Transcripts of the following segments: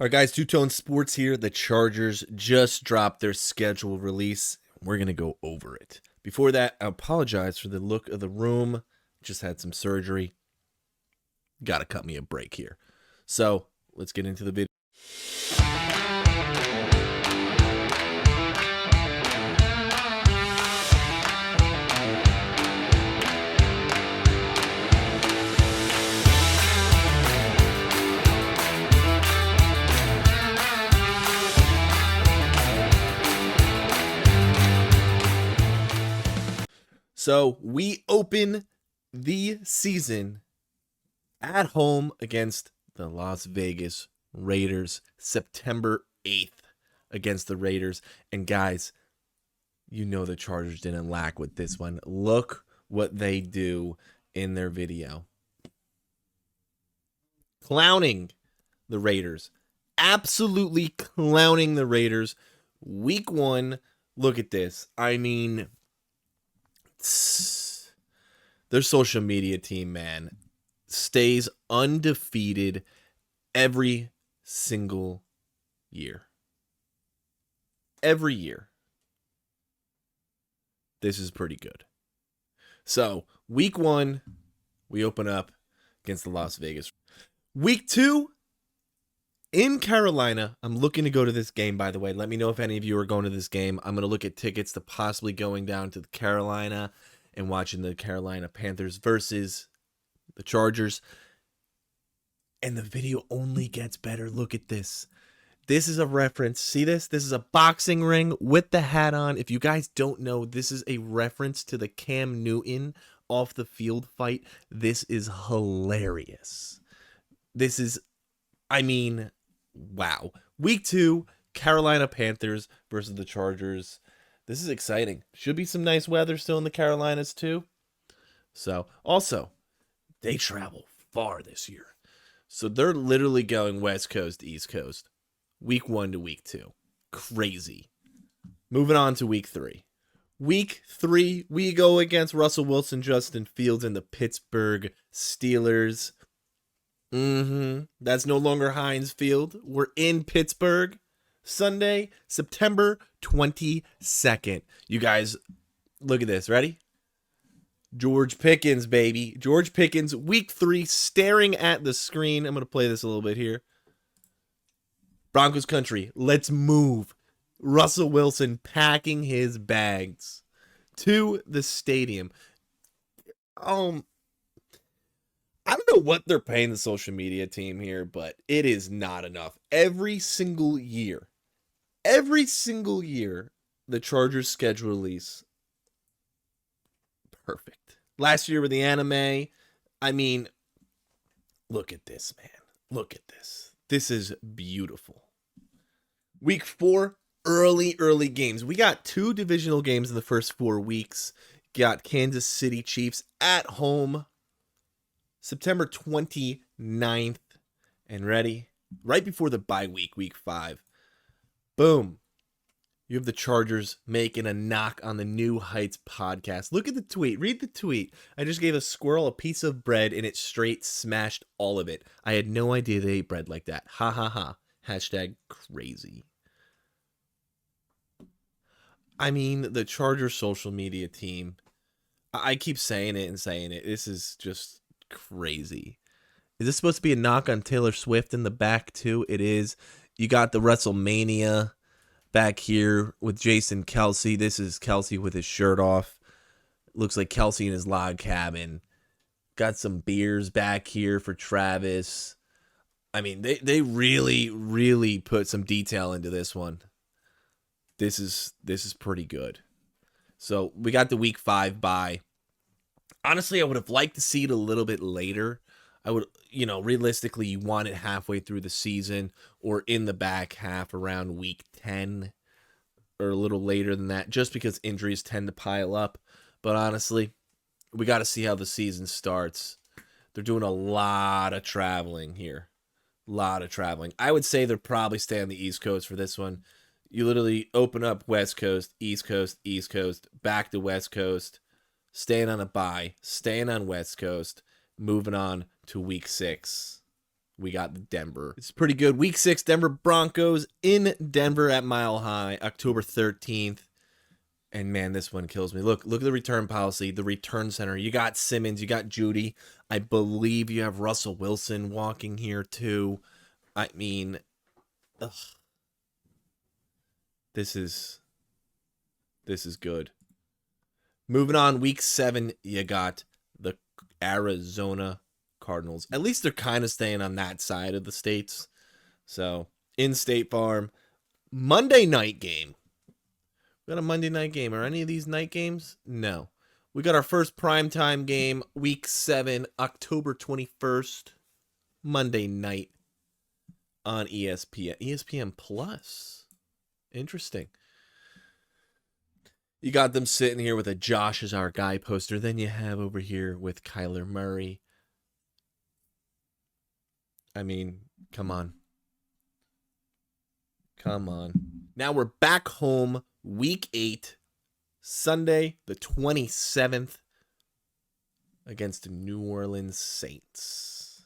All right, guys, Two-Tone Sports here. The Chargers just dropped their schedule release. We're going to go over it. Before that, I apologize for the look of the room. Just had some surgery. Got to cut me a break here. So let's get into the video. So we open the season at home against the Las Vegas Raiders, September 8th against the Raiders. And guys, you know the Chargers didn't lack with this one. Look what they do in their video. Clowning the Raiders. Absolutely clowning the Raiders. Week 1, look at this. I mean, their social media team, man, stays undefeated every single year. Every year. This is pretty good. So, week 1, we open up against the Las Vegas. Week 2, in Carolina. I'm looking to go to this game, by the way. Let me know if any of you are going to this game. I'm going to look at tickets to possibly going down to Carolina and watching the Carolina Panthers versus the Chargers. And the video only gets better. Look at this. This is a reference. See this? This is a boxing ring with the hat on. If you guys don't know, this is a reference to the Cam Newton off the field fight. This is hilarious. This is, I mean, wow. Week 2, Carolina Panthers versus the Chargers. This is exciting. Should be some nice weather still in the Carolinas too. So, also, they travel far this year. So they're literally going West Coast to East Coast. Week 1 to week 2. Crazy. Moving on to week 3. Week 3, we go against Russell Wilson, Justin Fields, and the Pittsburgh Steelers. That's no longer Heinz Field. We're in Pittsburgh. Sunday, September 22nd. You guys, look at this. Ready? George Pickens, baby. George Pickens, week 3, staring at the screen. I'm going to play this a little bit here. Broncos country, let's move. Russell Wilson packing his bags to the stadium. I don't know what they're paying the social media team here, but it is not enough. Every single year, the Chargers schedule release, perfect. Last year with the anime, I mean, look at this, man. Look at this. This is beautiful. Week 4, early games. We got 2 divisional games in the first 4 weeks. Got Kansas City Chiefs at home, September 29th. And ready? Right before the bye week, week 5. Boom. You have the Chargers making a knock on the New Heights podcast. Look at the tweet. Read the tweet. I just gave a squirrel a piece of bread and it straight smashed all of it. I had no idea they ate bread like that. Ha ha ha. Hashtag crazy. I mean, the Chargers social media team, I keep saying it. This is just crazy. Is this supposed to be a knock on Taylor Swift in the back too? It is. You got the WrestleMania back here with Jason Kelsey. This is Kelsey with his shirt off. Looks like Kelsey in his log cabin. Got some beers back here for Travis. I mean, they really put some detail into this one. This is pretty good. So we got the week 5 bye. Honestly, I would have liked to see it a little bit later. I would, realistically, you want it halfway through the season or in the back half around week 10 or a little later than that, just because injuries tend to pile up. But honestly, we got to see how the season starts. They're doing a lot of traveling here. I would say they'll probably stay on the East Coast for this one. You literally open up West Coast, East Coast, back to West Coast, staying on a bye, staying on West Coast, moving on to week 6. we got Denver. It's pretty good. Week 6, Denver Broncos in Denver at Mile High, October 13th. And man, this one kills me. Look at the return policy, the return center. You got Simmons, you got Judy. I believe you have Russell Wilson walking here too. I mean, ugh. This is good. Moving on, week 7, you got the Arizona Cardinals. At least they're kind of staying on that side of the states. So, in State Farm, Monday night game. We got a Monday night game. Are any of these night games? No. We got our first primetime game, week 7, October 21st, Monday night on ESPN. ESPN Plus. Interesting. You got them sitting here with a Josh is our guy poster. Then you have over here with Kyler Murray. I mean, come on. Come on. Now we're back home, week 8, Sunday, the 27th, against the New Orleans Saints.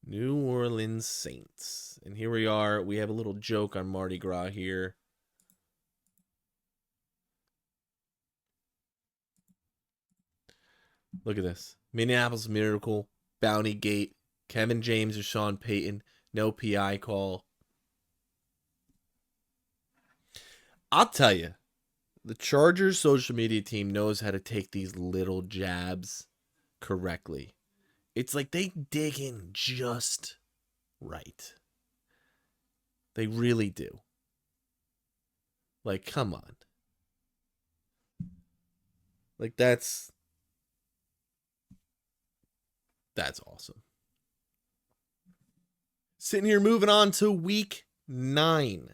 New Orleans Saints. And here we are. We have a little joke on Mardi Gras here. Look at this. Minneapolis Miracle, Bounty Gate, Kevin James or Sean Payton, no PI call. I'll tell you, the Chargers social media team knows how to take these little jabs correctly. It's like they dig in just right. They really do. Like, come on. Like, that's awesome. Sitting here moving on to week 9.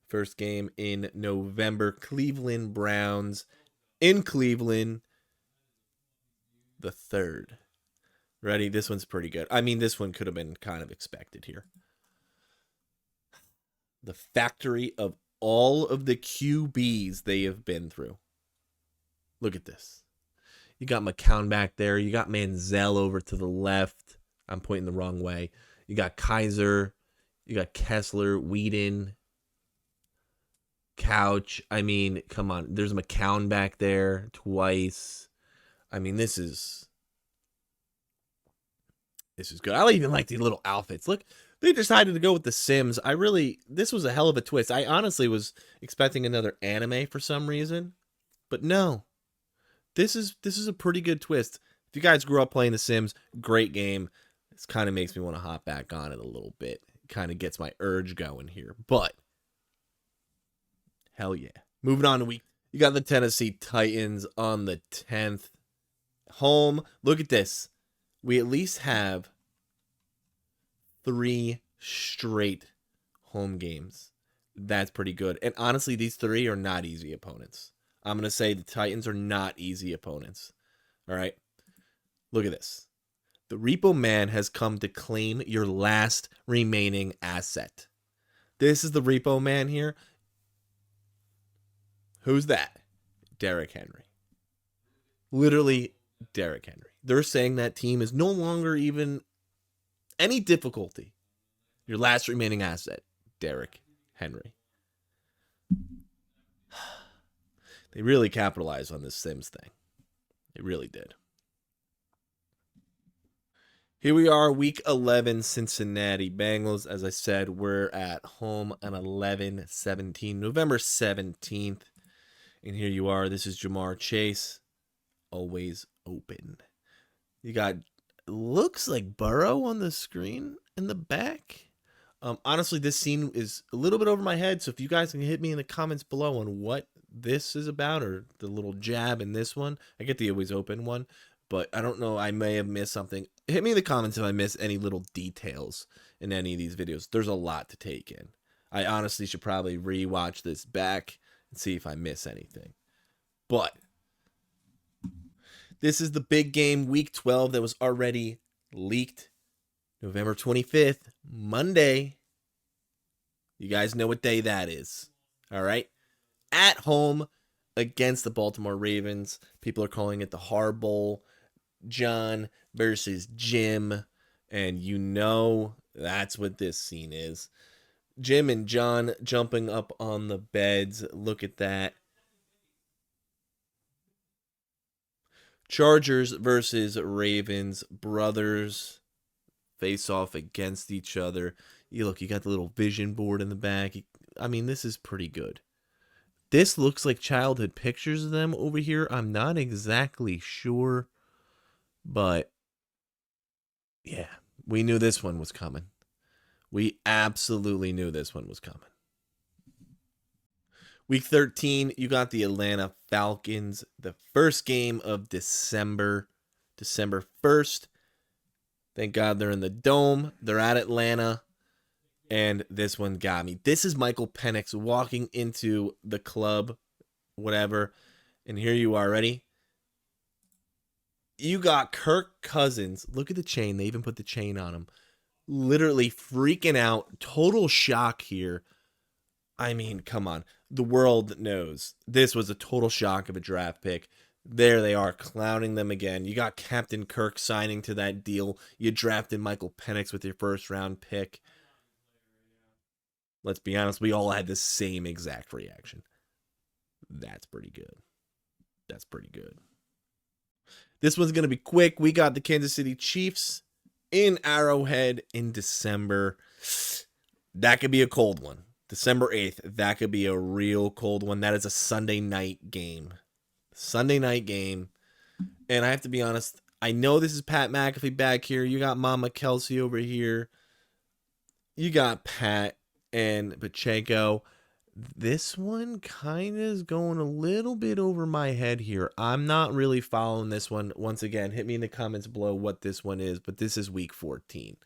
First game in November, Cleveland Browns in Cleveland, the 3rd. Ready? This one's pretty good. I mean, this one could have been kind of expected here. The factory of all of the QBs they have been through. Look at this. You got McCown back there. You got Manziel over to the left. I'm pointing the wrong way. You got Kaiser. You got Kessler, Whedon, Couch. I mean, come on. There's McCown back there twice. I mean, this is good. I even like these little outfits. Look, they decided to go with the Sims. This was a hell of a twist. I honestly was expecting another anime for some reason, but no. This is a pretty good twist. If you guys grew up playing The Sims, great game. This kind of makes me want to hop back on it a little bit. It kind of gets my urge going here. But, hell yeah. Moving on to week. You got the Tennessee Titans on the 10th. Home. Look at this. We at least have 3 straight home games. That's pretty good. And honestly, these 3 are not easy opponents. I'm going to say the Titans are not easy opponents. All right? Look at this. The Repo Man has come to claim your last remaining asset. This is the Repo Man here. Who's that? Derrick Henry. Literally, Derrick Henry. They're saying that team is no longer even any difficulty. Your last remaining asset, Derrick Henry. They really capitalized on this Sims thing. They really did. Here we are, week 11, Cincinnati Bengals. As I said, we're at home on 11/17, November 17th. And here you are. This is Jamar Chase. Always open. You got, looks like Burrow on the screen in the back. Honestly, this scene is a little bit over my head. So if you guys can hit me in the comments below on what this is about, or the little jab in this one. I get the always open one, but I don't know. I may have missed something. Hit me in the comments if I miss any little details in any of these videos. There's a lot to take in. I honestly should probably rewatch this back and see if I miss anything. But this is the big game, week 12, that was already leaked. November 25th, Monday. You guys know what day that is. All right. At home against the Baltimore Ravens. People are calling it the HAR-BOWL. John versus Jim. And you know that's what this scene is. Jim and John jumping up on the beds. Look at that. Chargers versus Ravens. Brothers face off against each other. You look, you got the little vision board in the back. I mean, this is pretty good. This looks like childhood pictures of them over here. I'm not exactly sure, but yeah, we knew this one was coming. We absolutely knew this one was coming. Week 13, you got the Atlanta Falcons, the first game of December 1st. Thank God they're in the Dome. They're at Atlanta. And this one got me. This is Michael Penix walking into the club, whatever. And here you are, ready? You got Kirk Cousins. Look at the chain. They even put the chain on him. Literally freaking out. Total shock here. I mean, come on. The world knows this was a total shock of a draft pick. There they are, clowning them again. You got Captain Kirk signing to that deal. You drafted Michael Penix with your first round pick. Let's be honest, we all had the same exact reaction. That's pretty good. That's pretty good. This one's going to be quick. We got the Kansas City Chiefs in Arrowhead in December. That could be a cold one. December 8th, that could be a real cold one. That is a Sunday night game. Sunday night game. And I have to be honest, I know this is Pat McAfee back here. You got Mama Kelsey over here. You got Pat and Pacheco. This one kind of is going a little bit over my head here. I'm not really following this one. Once again, hit me in the comments below what this one is, but this is week 14.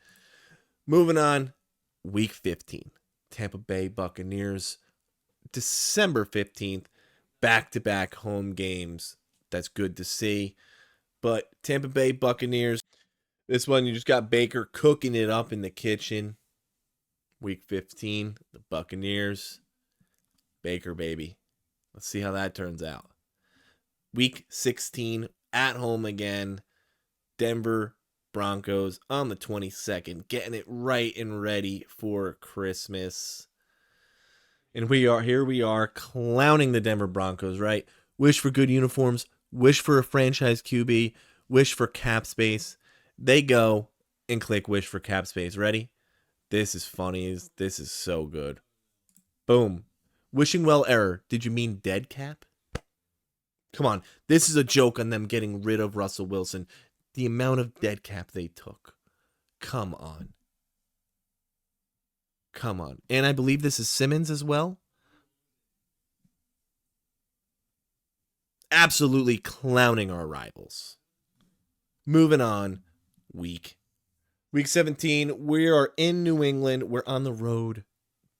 Moving on, week 15. Tampa Bay Buccaneers, December 15th, back-to-back home games. That's good to see. But Tampa Bay Buccaneers, this one you just got Baker cooking it up in the kitchen. Week 15, the Buccaneers, Baker, baby. Let's see how that turns out. Week 16, at home again, Denver Broncos on the 22nd, getting it right and ready for Christmas. And here we are, clowning the Denver Broncos, right? Wish for good uniforms, wish for a franchise QB, wish for cap space. They go and click wish for cap space. Ready? This is funny. This is so good. Boom. Wishing well error. Did you mean dead cap? Come on. This is a joke on them getting rid of Russell Wilson. The amount of dead cap they took. Come on. Come on. And I believe this is SIMS as well. Absolutely clowning our rivals. Moving on. Week 17, we are in New England. We're on the road.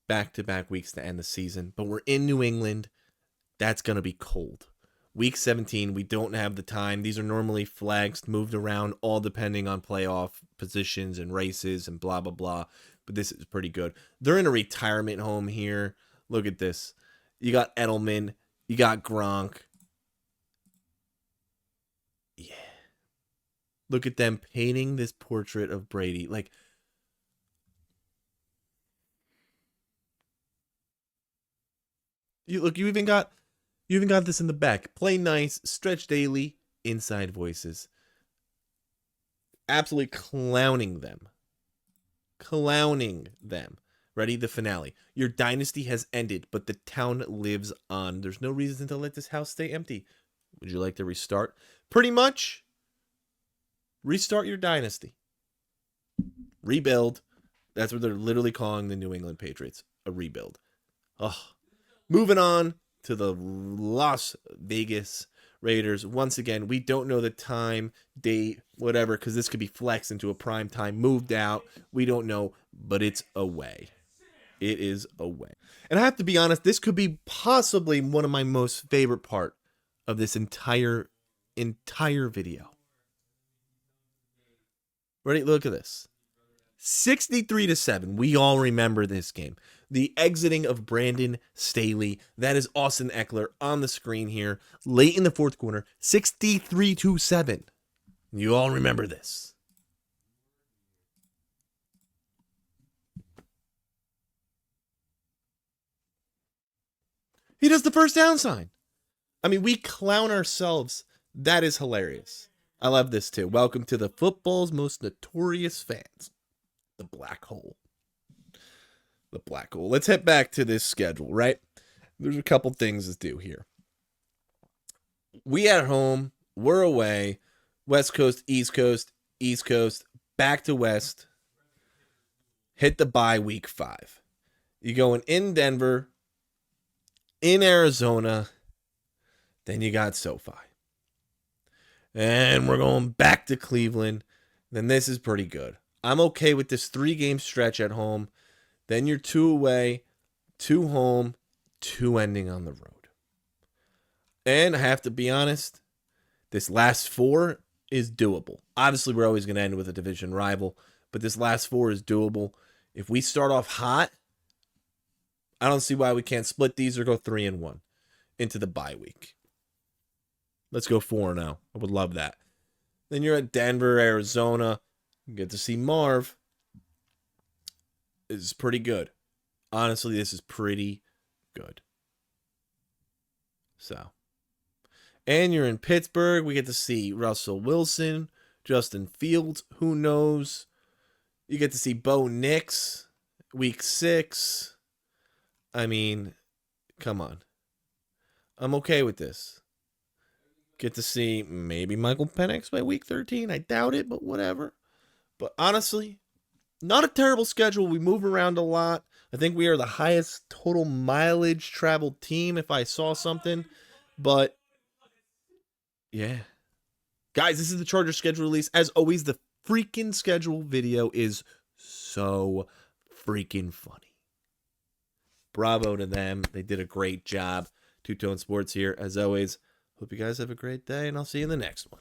Back-to-back weeks to end the season. But we're in New England. That's going to be cold. Week 17, we don't have the time. These are normally flags moved around, all depending on playoff positions and races and blah, blah, blah. But this is pretty good. They're in a retirement home here. Look at this. You got Edelman. You got Gronk. Yeah. Look at them painting this portrait of Brady. Like, you even got this in the back. Play nice, stretch daily, inside voices. Absolutely clowning them. Clowning them. Ready? The finale. Your dynasty has ended, but the town lives on. There's no reason to let this house stay empty. Would you like to restart? Pretty much. Restart your dynasty. Rebuild. That's what they're literally calling the New England Patriots. A rebuild. Oh. Moving on to the Las Vegas Raiders. Once again, we don't know the time, date, whatever, because this could be flexed into a prime time, moved out. We don't know, but it's away. It is away. And I have to be honest, this could be possibly one of my most favorite part of this entire video. Ready? Look at this. 63-7. We all remember this game. The exiting of Brandon Staley. That is Austin Eckler on the screen here. Late in the fourth quarter. 63-7. You all remember this. He does the first down sign. I mean, we clown ourselves. That is hilarious. I love this too. Welcome to the football's most notorious fans, the black hole. The black hole. Let's head back to this schedule, right? There's a couple things to do here. We at home, we're away, West Coast, East Coast, back to West. Hit the bye week 5. You're going in Denver, in Arizona, then you got SoFi. And we're going back to Cleveland. Then this is pretty good. I'm okay with this 3-game stretch at home. Then you're 2 away, 2 home, 2 ending on the road. And I have to be honest, this last 4 is doable. Obviously, we're always going to end with a division rival, but this last 4 is doable. If we start off hot, I don't see why we can't split these or go 3-1 into the bye week. Let's go 4-0. I would love that. Then you're at Denver, Arizona. You get to see Marv. This is pretty good. Honestly, this is pretty good. So. And you're in Pittsburgh. We get to see Russell Wilson, Justin Fields. Who knows? You get to see Bo Nix, week 6. I mean, come on. I'm okay with this. Get to see maybe Michael Penix by week 13. I doubt it, but whatever. But honestly, not a terrible schedule. We move around a lot. I think we are the highest total mileage traveled team if I saw something. But, yeah. Guys, this is the Chargers schedule release. As always, the freaking schedule video is so freaking funny. Bravo to them. They did a great job. Two Tone Sports here. As always, hope you guys have a great day, and I'll see you in the next one.